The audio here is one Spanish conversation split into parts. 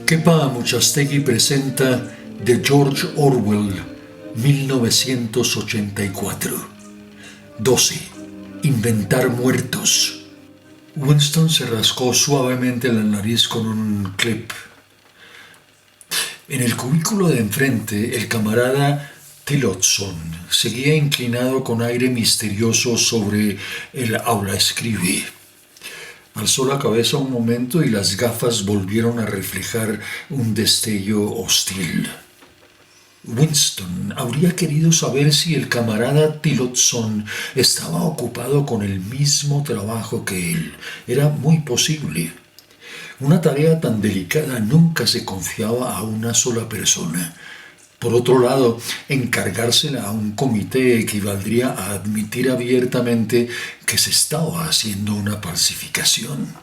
Kepa Muchastegui presenta de George Orwell, 1984. 12. Inventar muertos. Winston se rascó suavemente la nariz con un clip. En el cubículo de enfrente, el camarada Tillotson seguía inclinado con aire misterioso sobre el aula escribe. Alzó la cabeza un momento y las gafas volvieron a reflejar un destello hostil. Winston habría querido saber si el camarada Tillotson estaba ocupado con el mismo trabajo que él. Era muy posible. Una tarea tan delicada nunca se confiaba a una sola persona. Por otro lado, encargársela a un comité equivaldría a admitir abiertamente que se estaba haciendo una falsificación.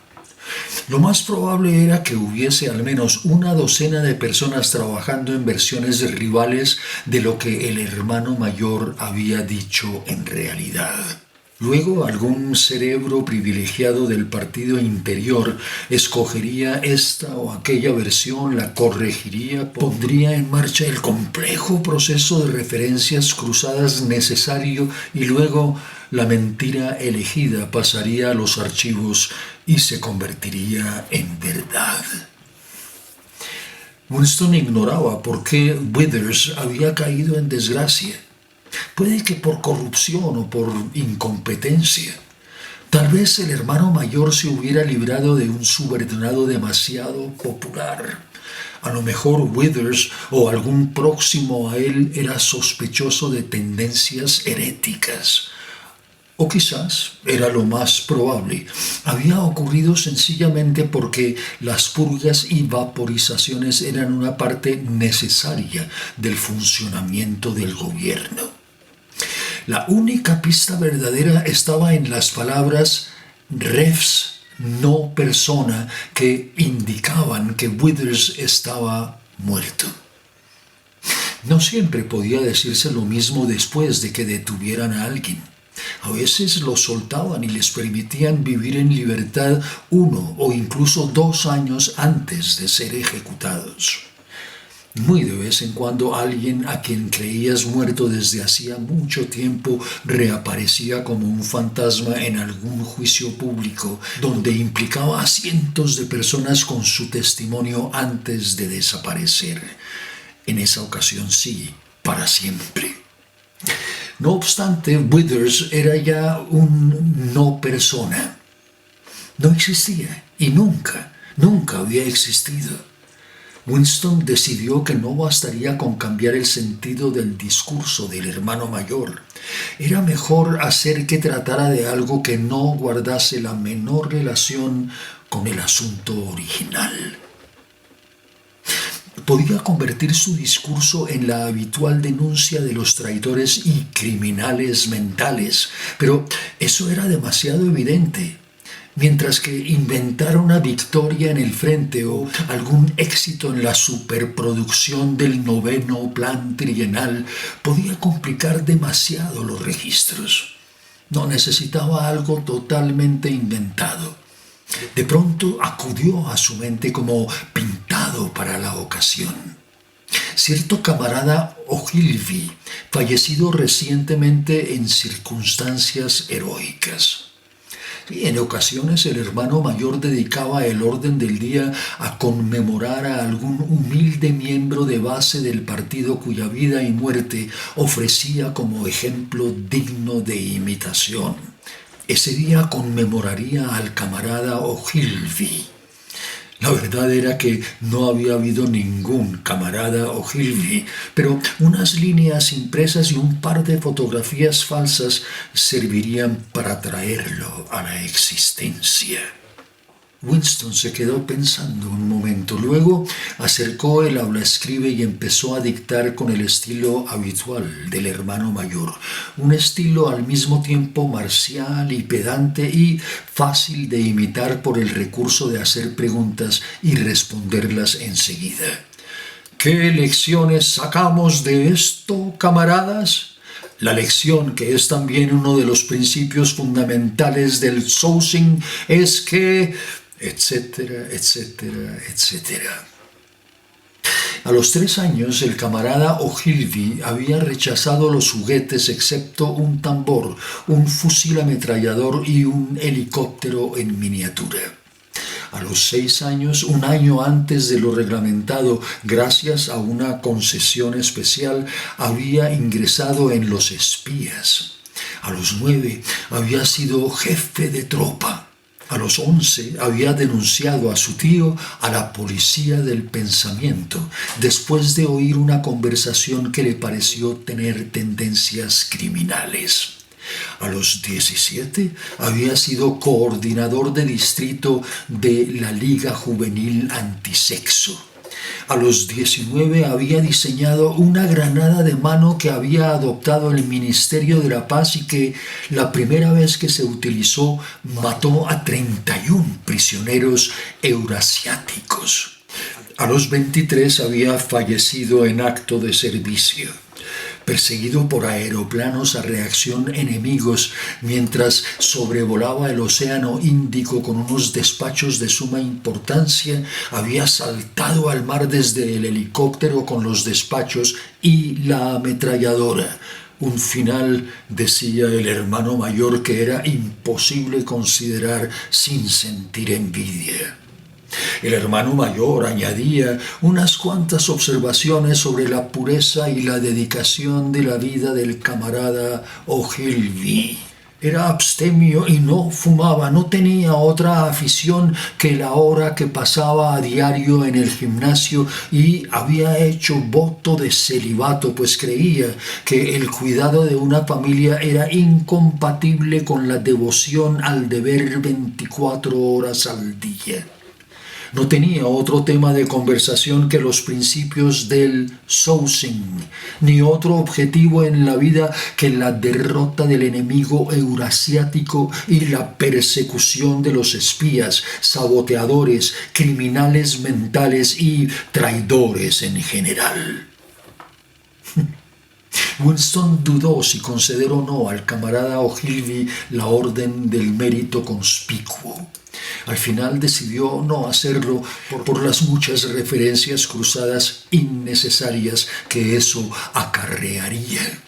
Lo más probable era que hubiese al menos una docena de personas trabajando en versiones rivales de lo que el hermano mayor había dicho en realidad. Luego algún cerebro privilegiado del partido interior escogería esta o aquella versión, la corregiría, pondría en marcha el complejo proceso de referencias cruzadas necesario y luego la mentira elegida pasaría a los archivos y se convertiría en verdad. Winston ignoraba por qué Withers había caído en desgracia. Puede que por corrupción o por incompetencia. Tal vez el hermano mayor se hubiera librado de un subordinado demasiado popular. A lo mejor Withers o algún próximo a él era sospechoso de tendencias heréticas. O quizás, era lo más probable, había ocurrido sencillamente porque las purgas y vaporizaciones eran una parte necesaria del funcionamiento del gobierno. La única pista verdadera estaba en las palabras refs no persona que indicaban que Withers estaba muerto. No siempre podía decirse lo mismo después de que detuvieran a alguien. A veces los soltaban y les permitían vivir en libertad 1 o incluso 2 años antes de ser ejecutados. Muy de vez en cuando alguien a quien creías muerto desde hacía mucho tiempo reaparecía como un fantasma en algún juicio público donde implicaba a cientos de personas con su testimonio antes de desaparecer. En esa ocasión sí, para siempre. No obstante, Withers era ya un no persona. No existía y nunca había existido. Winston decidió que no bastaría con cambiar el sentido del discurso del hermano mayor. Era mejor hacer que tratara de algo que no guardase la menor relación con el asunto original. Podía convertir su discurso en la habitual denuncia de los traidores y criminales mentales, pero eso era demasiado evidente. Mientras que inventar una victoria en el frente o algún éxito en la superproducción del 9º plan trienal podía complicar demasiado los registros. No necesitaba algo totalmente inventado. De pronto acudió a su mente como pintado para la ocasión. Cierto camarada Ogilvy, fallecido recientemente en circunstancias heroicas. En ocasiones el hermano mayor dedicaba el orden del día a conmemorar a algún humilde miembro de base del partido cuya vida y muerte ofrecía como ejemplo digno de imitación. Ese día conmemoraría al camarada Ogilvy. La verdad era que no había habido ningún camarada Ogilvy, pero unas líneas impresas y un par de fotografías falsas servirían para traerlo a la existencia. Winston se quedó pensando un momento, luego acercó el aulaescribe y empezó a dictar con el estilo habitual del hermano mayor, un estilo al mismo tiempo marcial y pedante y fácil de imitar por el recurso de hacer preguntas y responderlas enseguida. ¿Qué lecciones sacamos de esto, camaradas? La lección, que es también uno de los principios fundamentales del sourcing, es que etcétera, etcétera, etcétera. A los 3 años, el camarada Ogilvy había rechazado los juguetes excepto un tambor, un fusil ametrallador y un helicóptero en miniatura. A los 6 años, un año antes de lo reglamentado, gracias a una concesión especial, había ingresado en los espías. A los 9 había sido jefe de tropa. A los 11 había denunciado a su tío a la policía del pensamiento, después de oír una conversación que le pareció tener tendencias criminales. A los 17 había sido coordinador de distrito de la Liga Juvenil Antisexo. A los 19 había diseñado una granada de mano que había adoptado el Ministerio de la Paz y que la primera vez que se utilizó mató a 31 prisioneros eurasiáticos. A los 23 había fallecido en acto de servicio, perseguido por aeroplanos a reacción enemigos mientras sobrevolaba el Océano Índico con unos despachos de suma importancia, había saltado al mar desde el helicóptero con los despachos y la ametralladora. Un final, decía el hermano mayor, que era imposible considerar sin sentir envidia. El hermano mayor añadía unas cuantas observaciones sobre la pureza y la dedicación de la vida del camarada Ogilvy. Era abstemio y no fumaba, no tenía otra afición que la hora que pasaba a diario en el gimnasio y había hecho voto de celibato, pues creía que el cuidado de una familia era incompatible con la devoción al deber 24 horas al día. No tenía otro tema de conversación que los principios del Sousing, ni otro objetivo en la vida que la derrota del enemigo eurasiático y la persecución de los espías, saboteadores, criminales mentales y traidores en general. Winston dudó si conceder o no al camarada Ogilvy la orden del mérito conspicuo. Al final decidió no hacerlo por las muchas referencias cruzadas innecesarias que eso acarrearía.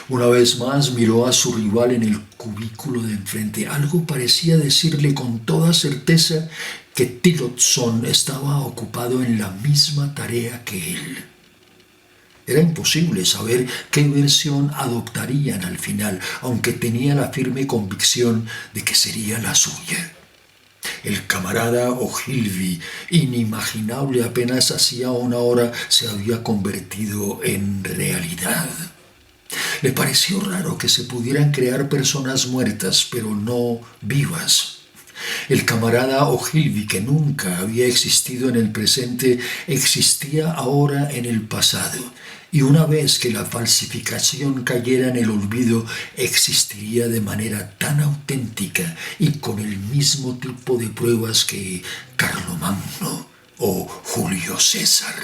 Una vez más miró a su rival en el cubículo de enfrente. Algo parecía decirle con toda certeza que Tillotson estaba ocupado en la misma tarea que él. Era imposible saber qué versión adoptarían al final, aunque tenía la firme convicción de que sería la suya. El camarada Ogilvy, inimaginable apenas hacía una hora, se había convertido en realidad. Le pareció raro que se pudieran crear personas muertas, pero no vivas. El camarada Ogilvy, que nunca había existido en el presente, existía ahora en el pasado, y una vez que la falsificación cayera en el olvido, existiría de manera tan auténtica y con el mismo tipo de pruebas que Carlomagno o Julio César.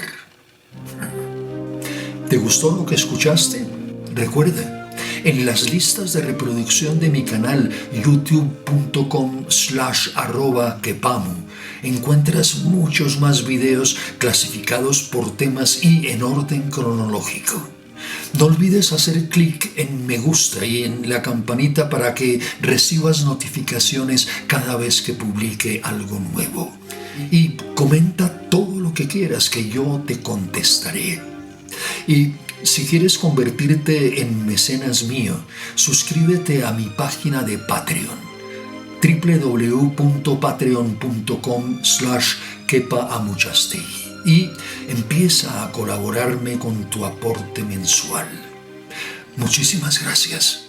¿Te gustó lo que escuchaste? Recuerda, en las listas de reproducción de mi canal youtube.com/@kepamu encuentras muchos más videos clasificados por temas y en orden cronológico. No olvides hacer clic en me gusta y en la campanita para que recibas notificaciones cada vez que publique algo nuevo. Y comenta todo lo que quieras, que yo te contestaré. Y si quieres convertirte en mecenas mío, suscríbete a mi página de Patreon, www.patreon.com/kepa-amuchastegui, y empieza a colaborarme con tu aporte mensual. Muchísimas gracias.